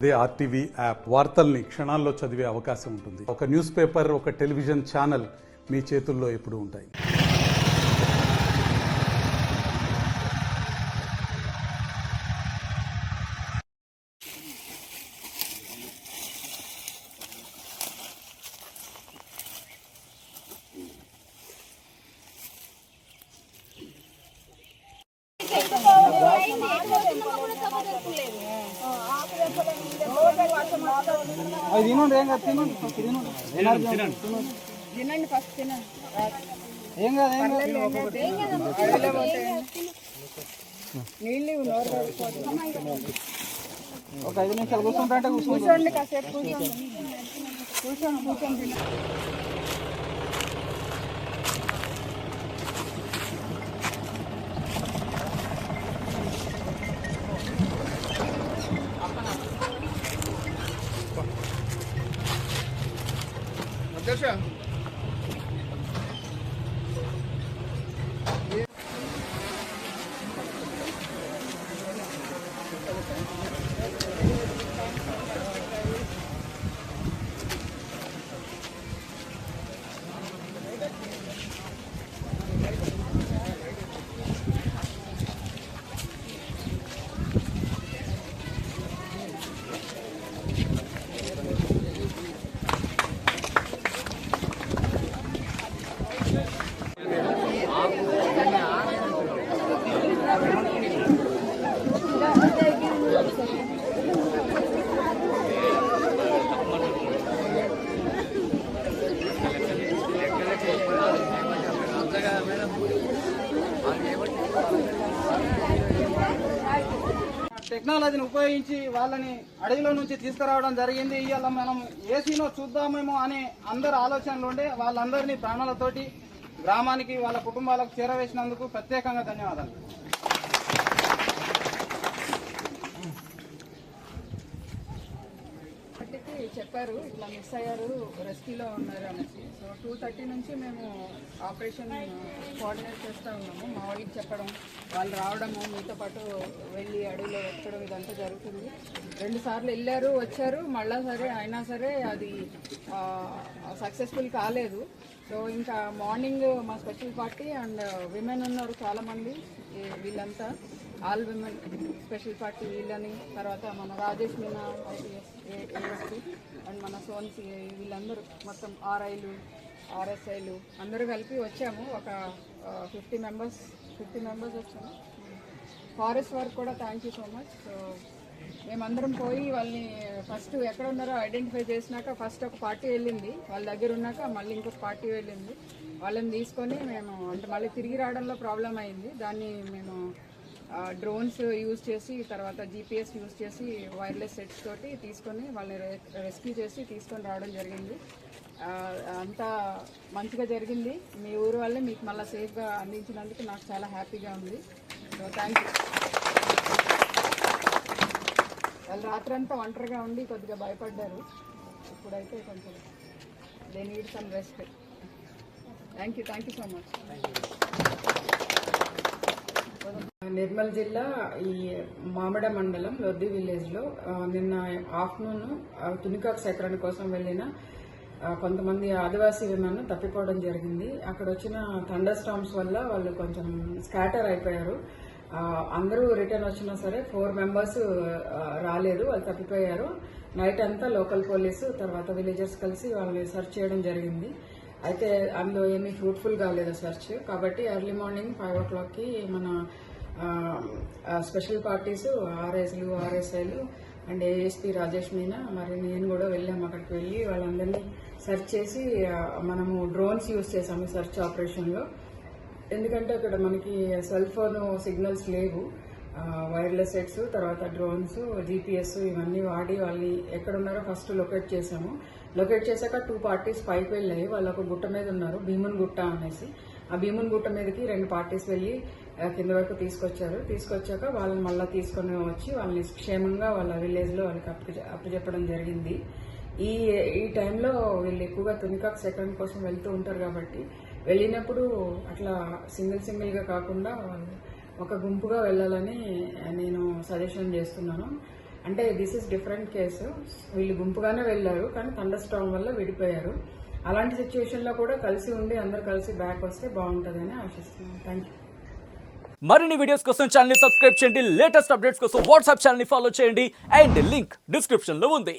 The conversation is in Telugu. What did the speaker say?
అదే ఆర్టీవీ యాప్ వార్తల్ని క్షణాల్లో చదివే అవకాశం ఉంటుంది. ఒక న్యూస్ పేపర్, ఒక టెలివిజన్ ఛానల్ మీ చేతుల్లో ఎప్పుడూ ఉంటాయి. తినండి ఫస్ట్ తినండి. ఏం కాదు నీళ్ళు నోరు ఒక 5 నిమిషాలు కూర్చుంటే కూర్చోండి, కాసేపు కూర్చోండి కూర్చోండి. అధ్యక్ష టెక్నాలజీని ఉపయోగించి వాళ్ళని అడవిలో నుంచి తీసుకురావడం జరిగింది. ఇవాళ మనం ఏసీలో చూద్దామేమో అనే అందరు ఆలోచనలు ఉండే వాళ్ళందరినీ ప్రాణాలతోటి గ్రామానికి వాళ్ళ కుటుంబాలకు చేరవేసినందుకు ప్రత్యేకంగా ధన్యవాదాలు. చెప్పారు ఇట్లా మిస్ అయ్యారు, రెస్క్యూలో ఉన్నారు అనేసి. సో 2:30 నుంచి మేము ఆపరేషన్ కోఆర్డినేట్ చేస్తూ ఉన్నాము. మా వాళ్ళకి చెప్పడం, వాళ్ళు రావడము, మీతో పాటు వెళ్ళి అడవిలో వెతకడం ఇదంతా జరుగుతుంది. 2 సార్లు వెళ్ళారు, వచ్చారు, మళ్ళా సరే అయినా సరే అది సక్సెస్ఫుల్ కాలేదు. సో ఇంకా మార్నింగ్ మా స్పెషల్ పార్టీ అండ్ విమెన్ ఉన్నారు చాలామంది, వీళ్ళంతా ఆల్ విమెన్ స్పెషల్ పార్టీ వీళ్ళని, తర్వాత మన రాజేష్ మీనా ఏఎస్పీ అండ్ మన సోన్సీ, వీళ్ళందరూ మొత్తం ఆర్ఐలు ఆర్ఎస్ఐలు అందరూ కలిపి వచ్చాము. ఒక 50 మెంబర్స్ వచ్చాము. ఫారెస్ట్ వర్క్ కూడా thank you so much. So మేమందరం పోయి వాళ్ళని ఫస్ట్ ఎక్కడ ఉన్నారో ఐడెంటిఫై చేసినాక ఫస్ట్ ఒక పార్టీ వెళ్ళింది, వాళ్ళ దగ్గర ఉన్నాక మళ్ళీ ఇంకొక పార్టీ వెళ్ళింది. వాళ్ళని తీసుకొని మేము అంటే మళ్ళీ తిరిగి రావడంలో ప్రాబ్లం అయింది. దాన్ని మేము డ్రోన్స్ యూజ్ చేసి, తర్వాత జీపీఎస్ యూజ్ చేసి, వైర్లెస్ సెట్స్ తోటి తీసుకొని వాళ్ళని రెస్క్యూ చేసి తీసుకొని రావడం జరిగింది. అంతా మంచిగా జరిగింది. మీ ఊరు వాళ్ళే మీకు మళ్ళీ సేఫ్గా అందించినందుకు నాకు చాలా హ్యాపీగా ఉంది. So thank you. వాళ్ళు రాత్రంతా ఒంటరిగా ఉండి కొద్దిగా భయపడ్డారు, ఇప్పుడైతే కొంచెం they need some rest. Thank you so much. Nirmal జిల్లా ఈ మామిడ మండలం లొద్ది విలేజ్లో నిన్న ఆఫ్టర్నూన్ తునికాక్ సేకరణ కోసం వెళ్ళిన కొంతమంది ఆదివాసీ విమెన్ తప్పిపోవడం జరిగింది. అక్కడ వచ్చిన థండర్ స్టార్మ్స్ వల్ల వాళ్ళు కొంచెం స్కాటర్ అయిపోయారు. అందరూ రిటర్న్ వచ్చినా సరే 4 మెంబర్స్ రాలేదు, వాళ్ళు తప్పిపోయారు. నైట్ అంతా లోకల్ పోలీసు తర్వాత విలేజర్స్ కలిసి వాళ్ళని సెర్చ్ చేయడం జరిగింది. అయితే అందులో ఏమీ ఫ్రూట్ఫుల్ కాలేదు సెర్చ్. కాబట్టి ఎర్లీ మార్నింగ్ 5 o'clockకి మన స్పెషల్ పార్టీస్ ఆర్ఎస్లు ఆర్ఎస్ఐలు అండ్ ఏఎస్పీ రాజేష్ మీనా మరి నేను కూడా వెళ్ళాము. అక్కడికి వెళ్ళి వాళ్ళందరినీ సెర్చ్ చేసి మనము డ్రోన్స్ యూజ్ చేసాము సెర్చ్ ఆపరేషన్లో. ఎందుకంటే అక్కడ మనకి సెల్ ఫోన్ సిగ్నల్స్ లేవు, వైర్లెస్ సెట్స్ తర్వాత డ్రోన్స్ జీపీఎస్ ఇవన్నీ వాడి వాళ్ళని ఎక్కడున్నారో ఫస్ట్ లొకేట్ చేసాము. లొకేట్ చేశాక 2 పార్టీస్ పైకి వెళ్ళాయి. వాళ్ళు ఒక గుట్ట మీద ఉన్నారు, భీమున్ గుట్ట అనేసి. ఆ భీమున్ గుట్ట మీదకి 2 పార్టీస్ వెళ్ళి కింద వరకు తీసుకొచ్చాక వాళ్ళని మళ్ళీ తీసుకొని వచ్చి వాళ్ళని క్షేమంగా వాళ్ళ విలేజ్లో వాళ్ళకి అప్పచెప్పడం జరిగింది. ఈ టైంలో వీళ్ళు ఎక్కువగా తునికాక్ సేకరణ కోసం వెళ్తూ ఉంటారు కాబట్టి వెళ్ళినప్పుడు అట్లా సింగిల్గా కాకుండా ఒక గుంపుగా వెళ్ళాలని నేను సజెషన్ చేస్తున్నాను. అంటే దిస్ ఇస్ డిఫరెంట్ కేసు. వీళ్ళు గుంపుగానే వెళ్ళారు కానీ థండర్ స్టార్మ్ వల్ల విడిపోయారు. అలాంటి సిచ్యువేషన్ లో కూడా కలిసి ఉండి అందరు కలిసి బ్యాక్ వస్తే బాగుంటుందని ఆశిస్తున్నాను. Thank you. మరిన్ని వీడియోస్ కోసం ఛానల్ ని సబ్స్క్రైబ్ చేయండి, లేటెస్ట్ అప్డేట్స్ కోసం వాట్సాప్ ఛానల్ ని ఫాలో చేయండి అండ్ లింక్ డిస్క్రిప్షన్ లో ఉంది.